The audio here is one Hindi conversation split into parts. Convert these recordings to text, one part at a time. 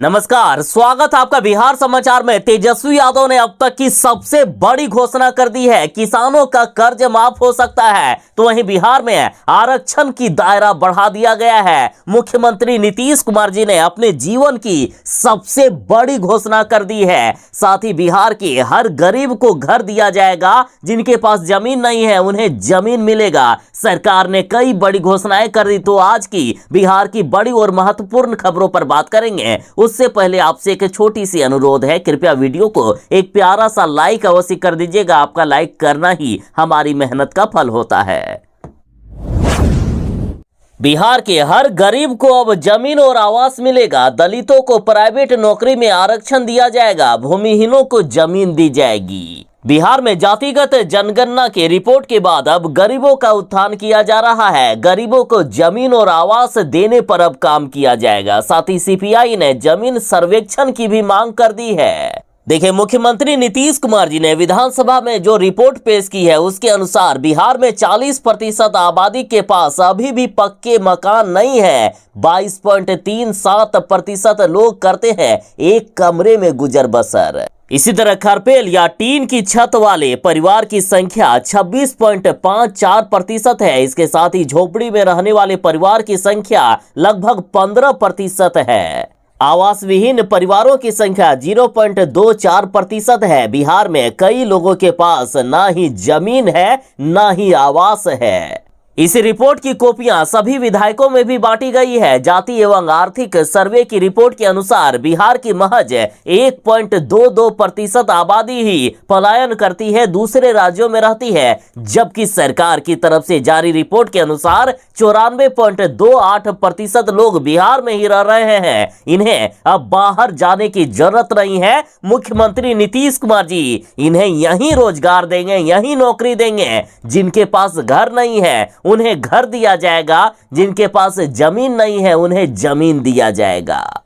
नमस्कार, स्वागत है आपका बिहार समाचार में। तेजस्वी यादव ने अब तक की सबसे बड़ी घोषणा कर दी है। किसानों का कर्ज माफ हो सकता है, तो वहीं बिहार में आरक्षण की दायरा बढ़ा दिया गया है। मुख्यमंत्री नीतीश कुमार जी ने अपने जीवन की सबसे बड़ी घोषणा कर दी है। साथ ही बिहार के हर गरीब को घर दिया जाएगा। जिनके पास जमीन नहीं है उन्हें जमीन मिलेगा। सरकार ने कई बड़ी घोषणाएं कर दी। तो आज की बिहार की बड़ी और महत्वपूर्ण खबरों पर बात करेंगे। उससे पहले आपसे एक छोटी सी अनुरोध है, कृपया वीडियो को एक प्यारा सा लाइक अवश्य कर दीजिएगा। आपका लाइक करना ही हमारी मेहनत का फल होता है। बिहार के हर गरीब को अब जमीन और आवास मिलेगा। दलितों को प्राइवेट नौकरी में आरक्षण दिया जाएगा। भूमिहीनों को जमीन दी जाएगी। बिहार में जातिगत जनगणना के रिपोर्ट के बाद अब गरीबों का उत्थान किया जा रहा है। गरीबों को जमीन और आवास देने पर अब काम किया जाएगा। साथ ही सीपीआई ने जमीन सर्वेक्षण की भी मांग कर दी है। देखिए, मुख्यमंत्री नीतीश कुमार जी ने विधानसभा में जो रिपोर्ट पेश की है उसके अनुसार बिहार में 40% आबादी के पास अभी भी पक्के मकान नहीं है। 22.37% लोग करते हैं एक कमरे में गुजर बसर। इसी तरह खरपेल या टीन की छत वाले परिवार की संख्या 26.54% है। इसके साथ ही झोपड़ी में रहने वाले परिवार की संख्या लगभग 15% है। आवास विहीन परिवारों की संख्या 0.24% है। बिहार में कई लोगों के पास ना ही जमीन है ना ही आवास है। इस रिपोर्ट की कॉपियां सभी विधायकों में भी बांटी गई है। जाति एवं आर्थिक सर्वे की रिपोर्ट के अनुसार बिहार की महज 1.22% आबादी ही पलायन करती है, दूसरे राज्यों में रहती है। जबकि सरकार की तरफ से जारी रिपोर्ट के अनुसार 94.28% लोग बिहार में ही रह रहे हैं। इन्हें अब बाहर जाने की जरूरत नहीं है। मुख्यमंत्री नीतीश कुमार जी इन्हें यहीं रोजगार देंगे, यहीं नौकरी देंगे। जिनके पास घर नहीं है उन्हें घर दिया जाएगा। जिनके पास जमीन नहीं है उन्हें जमीन दिया जाएगा।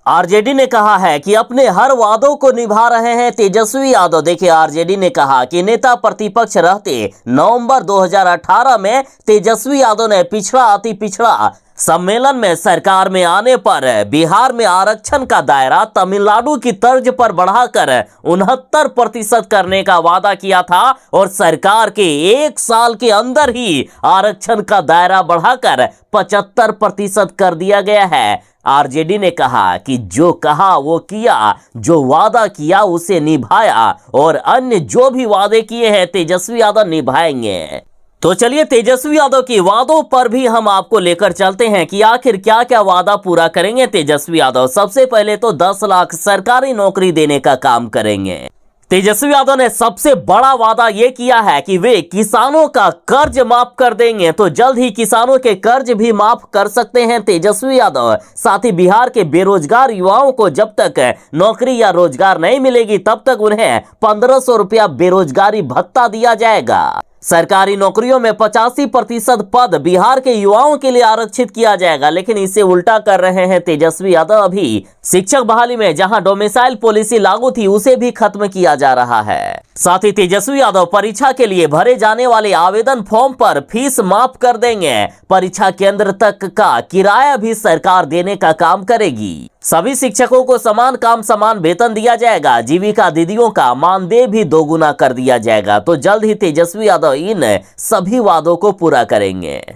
आरजेडी ने कहा है कि अपने हर वादों को निभा रहे हैं तेजस्वी यादव। देखिए, आरजेडी ने कहा कि नेता प्रतिपक्ष रहते नवंबर 2018 में तेजस्वी यादव ने पिछड़ा अति पिछड़ा सम्मेलन में सरकार में आने पर बिहार में आरक्षण का दायरा तमिलनाडु की तर्ज पर बढ़ाकर 69% करने का वादा किया था और सरकार के एक साल के अंदर ही आरक्षण का दायरा बढ़ाकर 75% कर दिया गया है। आरजेडी ने कहा कि जो कहा वो किया, जो वादा किया उसे निभाया और अन्य जो भी वादे किए हैं तेजस्वी यादव निभाएंगे। तो चलिए तेजस्वी यादव के वादों पर भी हम आपको लेकर चलते हैं कि आखिर क्या क्या वादा पूरा करेंगे तेजस्वी यादव। सबसे पहले तो 10 लाख सरकारी नौकरी देने का काम करेंगे। तेजस्वी यादव ने सबसे बड़ा वादा यह किया है कि वे किसानों का कर्ज माफ कर देंगे। तो जल्द ही किसानों के कर्ज भी माफ कर सकते हैं तेजस्वी यादव। साथ ही बिहार के बेरोजगार युवाओं को जब तक नौकरी या रोजगार नहीं मिलेगी तब तक उन्हें 1500 रुपया बेरोजगारी भत्ता दिया जाएगा। सरकारी नौकरियों में 85% पद बिहार के युवाओं के लिए आरक्षित किया जाएगा। लेकिन इसे उल्टा कर रहे हैं तेजस्वी यादव। अभी शिक्षक बहाली में जहां डोमिसाइल पॉलिसी लागू थी उसे भी खत्म किया जा रहा है। साथ ही तेजस्वी यादव परीक्षा के लिए भरे जाने वाले आवेदन फॉर्म पर फीस माफ कर देंगे। परीक्षा केंद्र तक का किराया भी सरकार देने का काम करेगी। सभी शिक्षकों को समान काम समान वेतन दिया जाएगा। जीविका दीदियों का मानदेय भी दोगुना कर दिया जाएगा। तो जल्द ही तेजस्वी यादव इन सभी वादों को पूरा करेंगे।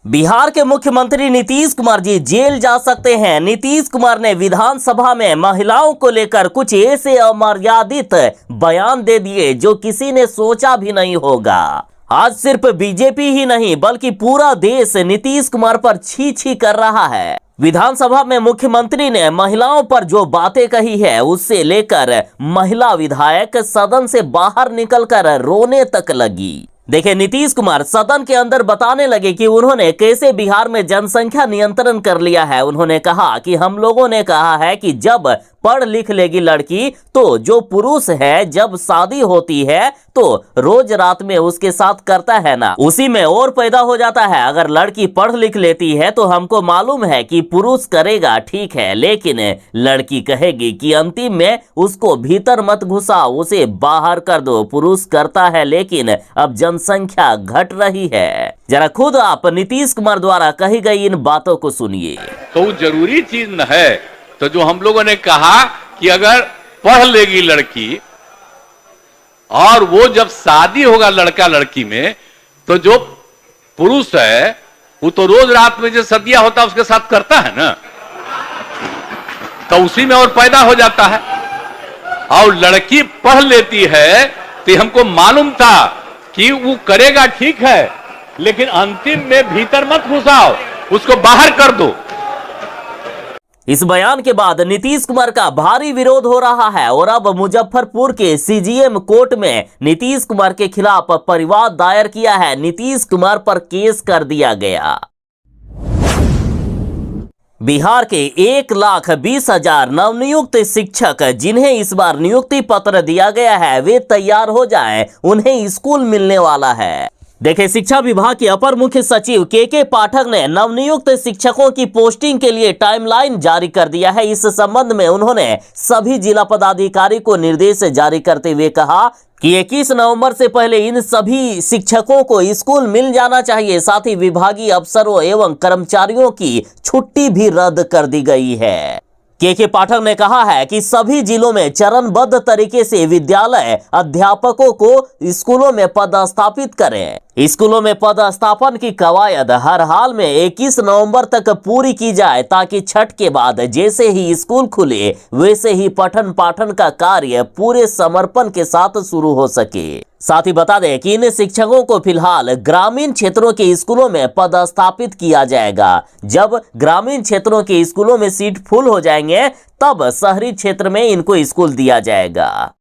बिहार के मुख्यमंत्री नीतीश कुमार जी जेल जा सकते हैं। नीतीश कुमार ने विधानसभा में महिलाओं को लेकर कुछ ऐसे अमर्यादित बयान दे दिए जो किसी ने सोचा भी नहीं होगा। आज सिर्फ बीजेपी ही नहीं बल्कि पूरा देश नीतीश कुमार पर छी छी कर रहा है। विधानसभा में मुख्यमंत्री ने महिलाओं पर जो बातें कही है उससे लेकर महिला विधायक सदन से बाहर निकलकर रोने तक लगी। देखिए, नीतीश कुमार सदन के अंदर बताने लगे कि उन्होंने कैसे बिहार में जनसंख्या नियंत्रण कर लिया है। उन्होंने कहा कि हम लोगों ने कहा है कि जब पढ़ लिख लेगी लड़की तो जो पुरुष है जब शादी होती है तो रोज रात में उसके साथ करता है ना, उसी में और पैदा हो जाता है। अगर लड़की पढ़ लिख लेती है तो हमको मालूम है कि पुरुष करेगा, ठीक है, लेकिन लड़की कहेगी कि अंतिम में उसको भीतर मत घुसाओ, उसे बाहर कर दो। पुरुष करता है लेकिन अब जनसंख्या घट रही है। जरा खुद आप नीतीश कुमार द्वारा कही गई इन बातों को सुनिए। तो जरूरी चीज न है। तो जो हम लोगों ने कहा कि अगर पढ़ लेगी लड़की और वो जब शादी होगा लड़का लड़की में, तो जो पुरुष है वो तो रोज रात में जो सदिया होता है उसके साथ करता है ना, तो उसी में और पैदा हो जाता है। और लड़की पढ़ लेती है तो हमको मालूम था कि वो करेगा, ठीक है, लेकिन अंतिम में भीतर मत घुसाओ, उसको बाहर कर दो। इस बयान के बाद नीतीश कुमार का भारी विरोध हो रहा है और अब मुजफ्फरपुर के सीजीएम कोर्ट में नीतीश कुमार के खिलाफ परिवाद दायर किया है। नीतीश कुमार पर केस कर दिया गया। बिहार के 1,20,000 नवनियुक्त शिक्षक जिन्हें इस बार नियुक्ति पत्र दिया गया है वे तैयार हो जाएं, उन्हें स्कूल मिलने वाला है। देखिए, शिक्षा विभाग के अपर मुख्य सचिव के पाठक ने नवनियुक्त शिक्षकों की पोस्टिंग के लिए टाइमलाइन जारी कर दिया है। इस संबंध में उन्होंने सभी जिला पदाधिकारी को निर्देश जारी करते हुए कहा कि 21 नवंबर से पहले इन सभी शिक्षकों को स्कूल मिल जाना चाहिए। साथ ही विभागीय अफसरों एवं कर्मचारियों की छुट्टी भी रद्द कर दी गई है। के पाठक ने कहा है कि सभी जिलों में चरणबद्ध तरीके से विद्यालय अध्यापकों को स्कूलों में पदस्थापित करें। स्कूलों में पदस्थापन की कवायद हर हाल में 21 नवंबर तक पूरी की जाए ताकि छठ के बाद जैसे ही स्कूल खुले वैसे ही पठन पाठन का कार्य पूरे समर्पण के साथ शुरू हो सके। साथ ही बता दें कि इन शिक्षकों को फिलहाल ग्रामीण क्षेत्रों के स्कूलों में पदस्थापित किया जाएगा। जब ग्रामीण क्षेत्रों के स्कूलों में सीट फुल हो जाएंगे तब शहरी क्षेत्र में इनको स्कूल दिया जाएगा।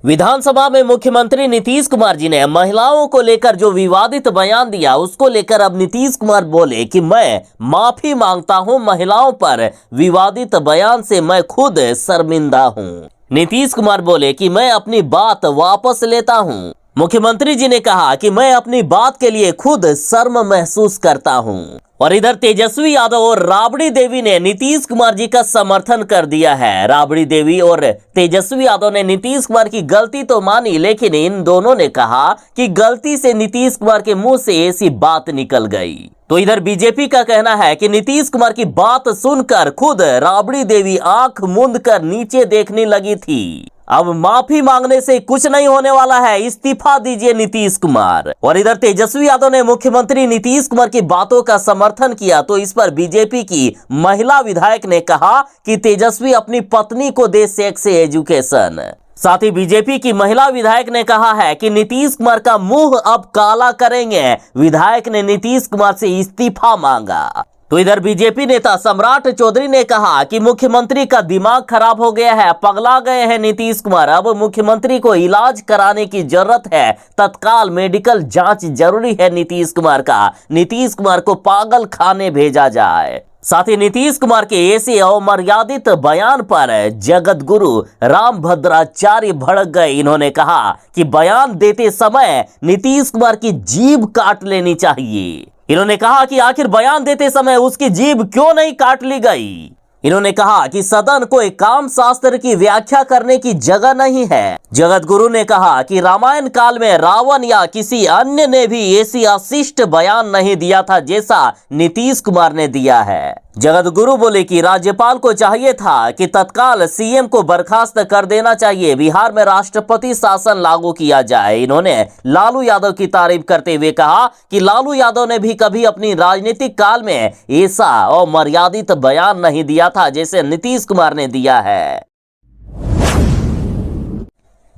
विधानसभा में मुख्यमंत्री नीतीश कुमार जी ने महिलाओं को लेकर जो विवादित बयान दिया उसको लेकर अब नीतीश कुमार बोले कि मैं माफी मांगता हूं, महिलाओं पर विवादित बयान से मैं खुद शर्मिंदा हूं। नीतीश कुमार बोले कि मैं अपनी बात वापस लेता हूं। मुख्यमंत्री जी ने कहा कि मैं अपनी बात के लिए खुद शर्म महसूस करता हूं। और इधर तेजस्वी यादव और राबड़ी देवी ने नीतीश कुमार जी का समर्थन कर दिया है। राबड़ी देवी और तेजस्वी यादव ने नीतीश कुमार की गलती तो मानी, लेकिन इन दोनों ने कहा कि गलती से नीतीश कुमार के मुंह से ऐसी बात निकल गई। तो इधर बीजेपी का कहना है कि नीतीश कुमार की बात सुनकर खुद राबड़ी देवी आंख मूंद कर नीचे देखने लगी थी। अब माफी मांगने से कुछ नहीं होने वाला है, इस्तीफा दीजिए नीतीश कुमार। और इधर तेजस्वी यादव ने मुख्यमंत्री नीतीश कुमार की बातों का समर्थन किया तो इस पर बीजेपी की महिला विधायक ने कहा कि तेजस्वी अपनी पत्नी को दे सेक्स एजुकेशन। साथ ही बीजेपी की महिला विधायक ने कहा है कि नीतीश कुमार का मुंह अब काला करेंगे। विधायक ने नीतीश कुमार से इस्तीफा मांगा। तो इधर बीजेपी नेता सम्राट चौधरी ने कहा कि मुख्यमंत्री का दिमाग खराब हो गया है, पगला गए हैं नीतीश कुमार। अब मुख्यमंत्री को इलाज कराने की जरूरत है, तत्काल मेडिकल जांच जरूरी है नीतीश कुमार का। नीतीश कुमार को पागल खाने भेजा जाए। साथ ही नीतीश कुमार के ऐसे अमर्यादित बयान पर जगत गुरु रामभद्राचार्य भड़क गए। इन्होंने कहा कि बयान देते समय नीतीश कुमार की जीभ काट लेनी चाहिए। इन्होंने कहा कि आखिर बयान देते समय उसकी जीभ क्यों नहीं काट ली गई। इन्होंने कहा कि सदन कोई काम शास्त्र की व्याख्या करने की जगह नहीं है। जगत गुरु ने कहा कि रामायण काल में रावण या किसी अन्य ने भी ऐसी अशिष्ट बयान नहीं दिया था जैसा नीतीश कुमार ने दिया है। जगत गुरु बोले कि राज्यपाल को चाहिए था कि तत्काल सीएम को बर्खास्त कर देना चाहिए, बिहार में राष्ट्रपति शासन लागू किया जाए। इन्होंने लालू यादव की तारीफ करते हुए कहा कि लालू यादव ने भी कभी अपनी राजनीतिक काल में ऐसा अमर्यादित बयान नहीं दिया था जैसे नीतीश कुमार ने दिया है।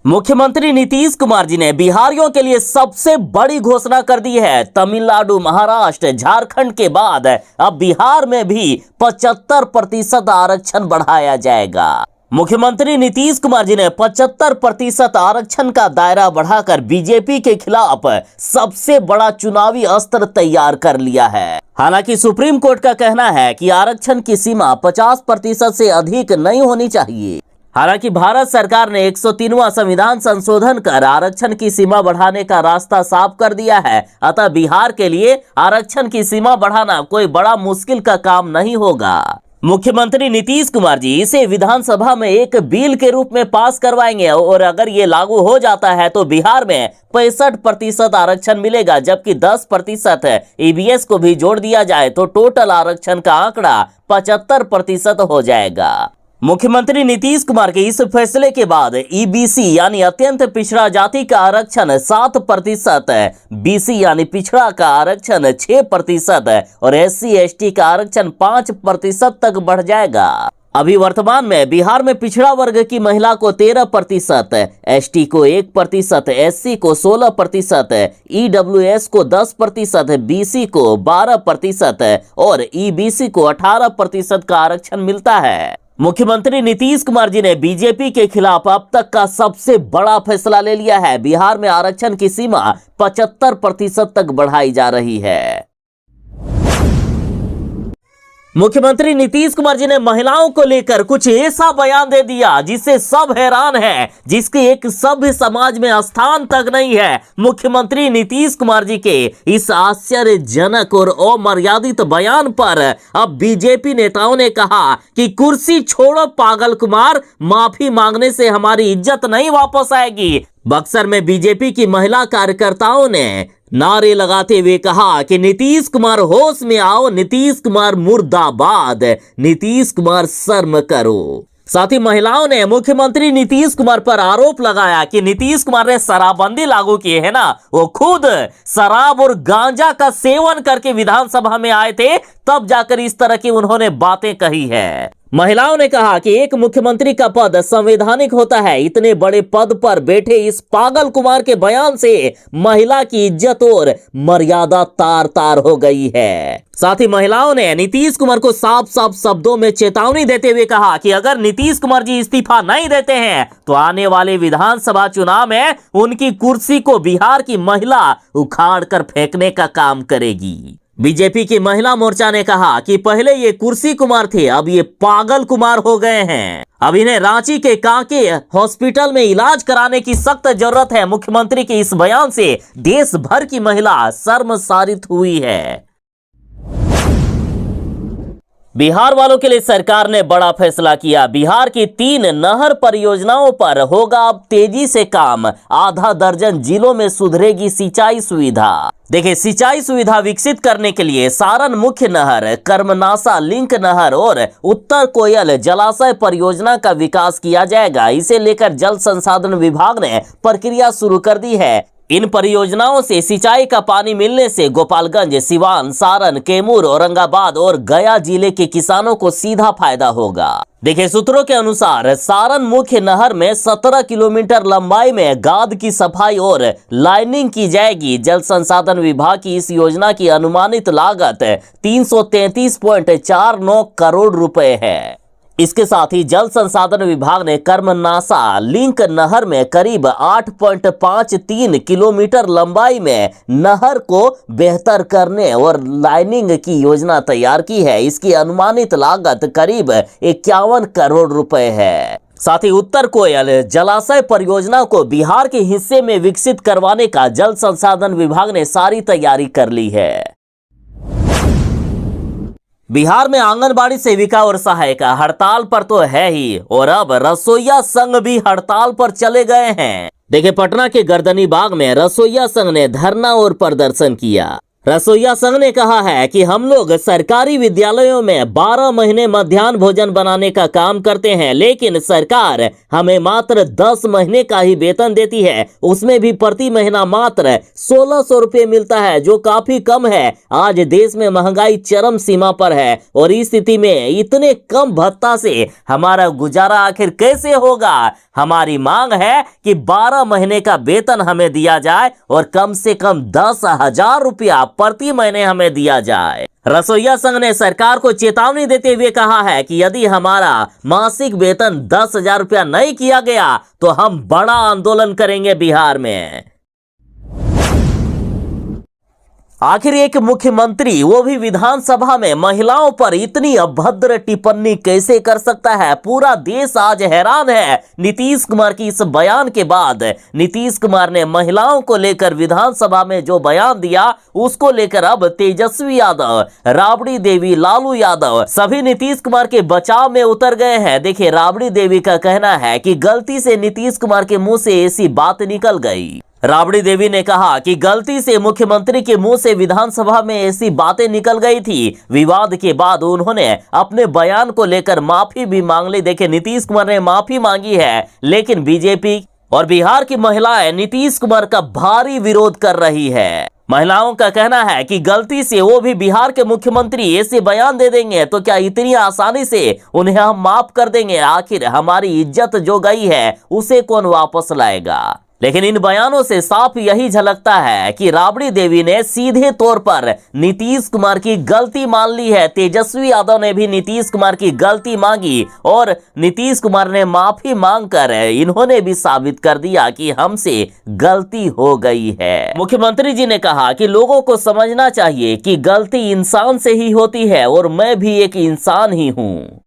मुख्यमंत्री नीतीश कुमार जी ने बिहारियों के लिए सबसे बड़ी घोषणा कर दी है। तमिलनाडु, महाराष्ट्र, झारखंड के बाद अब बिहार में भी 75% आरक्षण बढ़ाया जाएगा। मुख्यमंत्री नीतीश कुमार जी ने 75% आरक्षण का दायरा बढ़ाकर बीजेपी के खिलाफ सबसे बड़ा चुनावी अस्त्र तैयार कर लिया है। हालांकि सुप्रीम कोर्ट का कहना है कि आरक्षण की सीमा 50% से अधिक नहीं होनी चाहिए। हालांकि भारत सरकार ने 103वां संविधान संशोधन कर आरक्षण की सीमा बढ़ाने का रास्ता साफ कर दिया है। अतः बिहार के लिए आरक्षण की सीमा बढ़ाना कोई बड़ा मुश्किल का काम नहीं होगा। मुख्यमंत्री नीतीश कुमार जी इसे विधानसभा में एक बिल के रूप में पास करवाएंगे और अगर ये लागू हो जाता है तो बिहार में 65% आरक्षण मिलेगा, जबकि 10% ईबीएस को भी जोड़ दिया जाए तो टोटल आरक्षण का आंकड़ा 75% हो जाएगा। मुख्यमंत्री नीतीश कुमार के इस फैसले के बाद ईबीसी यानी अत्यंत पिछड़ा जाति का आरक्षण 7%, बीसी यानी पिछड़ा का आरक्षण 6% और एससी एसटी का आरक्षण 5% तक बढ़ जाएगा। अभी वर्तमान में बिहार में पिछड़ा वर्ग की महिला को 13%, एसटी को 1%, एससी को 16%, ईडब्ल्यूएस को 10%, बीसी को 12% और ईबीसी को 18% का आरक्षण मिलता है। मुख्यमंत्री नीतीश कुमार जी ने बीजेपी के खिलाफ अब तक का सबसे बड़ा फैसला ले लिया है। बिहार में आरक्षण की सीमा 75% तक बढ़ाई जा रही है। मुख्यमंत्री नीतीश कुमार जी ने महिलाओं को लेकर कुछ ऐसा बयान दे दिया जिससे सब हैरान हैं, जिसके एक सभ्य समाज में स्थान तक नहीं है। मुख्यमंत्री नीतीश कुमार जी के इस आश्चर्यजनक और अमर्यादित बयान पर अब बीजेपी नेताओं ने कहा कि कुर्सी छोड़ो पागल कुमार, माफी मांगने से हमारी इज्जत नहीं वापस आएगी। बक्सर में बीजेपी की महिला कार्यकर्ताओं ने नारे लगाते हुए कहा कि नीतीश कुमार होश में आओ, नीतीश कुमार मुर्दाबाद, नीतीश कुमार शर्म करो। साथ ही महिलाओं ने मुख्यमंत्री नीतीश कुमार पर आरोप लगाया कि नीतीश कुमार ने शराबबंदी लागू की है ना, वो खुद शराब और गांजा का सेवन करके विधानसभा में आए थे, तब जाकर इस तरह की उन्होंने बातें कही है। महिलाओं ने कहा कि एक मुख्यमंत्री का पद संवैधानिक होता है, इतने बड़े पद पर बैठे इस पागल कुमार के बयान से महिला की इज्जत और मर्यादा तार तार हो गई है। साथ ही महिलाओं ने नीतीश कुमार को साफ साफ शब्दों में चेतावनी देते हुए कहा कि अगर नीतीश कुमार जी इस्तीफा नहीं देते हैं तो आने वाले विधानसभा चुनाव में उनकी कुर्सी को बिहार की महिला उखाड़ कर फेंकने का काम करेगी। बीजेपी की महिला मोर्चा ने कहा कि पहले ये कुर्सी कुमार थे, अब ये पागल कुमार हो गए हैं। अब इन्हें रांची के कांके हॉस्पिटल में इलाज कराने की सख्त जरूरत है। मुख्यमंत्री के इस बयान से देश भर की महिला शर्मसारित हुई है। बिहार वालों के लिए सरकार ने बड़ा फैसला किया। बिहार की 3 नहर परियोजनाओं पर होगा अब तेजी से काम। आधा दर्जन जिलों में सुधरेगी सिंचाई सुविधा। देखिए, सिंचाई सुविधा विकसित करने के लिए सारण मुख्य नहर, कर्मनासा लिंक नहर और उत्तर कोयल जलाशय परियोजना का विकास किया जाएगा। इसे लेकर जल संसाधन विभाग ने प्रक्रिया शुरू कर दी है। इन परियोजनाओं से सिंचाई का पानी मिलने से गोपालगंज, सिवान, सारण, कैमूर, औरंगाबाद और गया जिले के किसानों को सीधा फायदा होगा। देखिए, सूत्रों के अनुसार सारण मुख्य नहर में 17 किलोमीटर लंबाई में गाद की सफाई और लाइनिंग की जाएगी। जल संसाधन विभाग की इस योजना की अनुमानित लागत 333.49 करोड़ रुपए है। इसके साथ ही जल संसाधन विभाग ने कर्मनासा लिंक नहर में करीब 8.53 किलोमीटर लंबाई में नहर को बेहतर करने और लाइनिंग की योजना तैयार की है। इसकी अनुमानित लागत करीब 51 करोड़ रुपए है। साथ ही उत्तर कोयल जलाशय परियोजना को बिहार के हिस्से में विकसित करवाने का जल संसाधन विभाग ने सारी तैयारी कर ली है। बिहार में आंगनबाड़ी सेविका और सहायिका हड़ताल पर तो है ही, और अब रसोइया संघ भी हड़ताल पर चले गए हैं। देखिए, पटना के गर्दनी बाग में रसोइया संघ ने धरना और प्रदर्शन किया। रसोइया संघ ने कहा है कि हम लोग सरकारी विद्यालयों में 12 महीने मध्याह्न भोजन बनाने का काम करते हैं, लेकिन सरकार हमें मात्र 10 महीने का ही वेतन देती है। उसमें भी प्रति महीना मात्र 1600 रुपये मिलता है, जो काफी कम है। आज देश में महंगाई चरम सीमा पर है और इस स्थिति में इतने कम भत्ता से हमारा गुजारा आखिर कैसे होगा। हमारी मांग है कि 12 महीने का वेतन हमें दिया जाए और कम से कम 10,000 रुपया प्रति महीने हमें दिया जाए। रसोइया संघ ने सरकार को चेतावनी देते हुए कहा है कि यदि हमारा मासिक वेतन 10,000 रुपया नहीं किया गया तो हम बड़ा आंदोलन करेंगे बिहार में। आखिर एक मुख्यमंत्री, वो भी विधानसभा में, महिलाओं पर इतनी अभद्र टिप्पणी कैसे कर सकता है? पूरा देश आज हैरान है। नीतीश कुमार की इस बयान के बाद नीतीश कुमार ने महिलाओं को लेकर विधानसभा में जो बयान दिया, उसको लेकर अब तेजस्वी यादव, राबड़ी देवी, लालू यादव सभी नीतीश कुमार के बचाव में उतर गए हैं। देखिए, राबड़ी देवी का कहना है कि गलती से नीतीश कुमार के मुंह से ऐसी बात निकल गई। राबड़ी देवी ने कहा कि गलती से मुख्यमंत्री के मुंह से विधानसभा में ऐसी बातें निकल गई थी। विवाद के बाद उन्होंने अपने बयान को लेकर माफी भी मांग ली। देखिए, नीतीश कुमार ने माफी मांगी है, लेकिन बीजेपी और बिहार की महिलाएं नीतीश कुमार का भारी विरोध कर रही है। महिलाओं का कहना है कि गलती से वो भी बिहार के मुख्यमंत्री ऐसे बयान दे देंगे तो क्या इतनी आसानी से उन्हें हम माफ कर देंगे? आखिर हमारी इज्जत जो गई है उसे कौन वापस लाएगा? लेकिन इन बयानों से साफ यही झलकता है कि राबड़ी देवी ने सीधे तौर पर नीतीश कुमार की गलती मान ली है। तेजस्वी यादव ने भी नीतीश कुमार की गलती मांगी और नीतीश कुमार ने माफी मांगकर इन्होंने भी साबित कर दिया कि हमसे गलती हो गई है। मुख्यमंत्री जी ने कहा कि लोगों को समझना चाहिए कि गलती इंसान से ही होती है और मैं भी एक इंसान ही हूँ।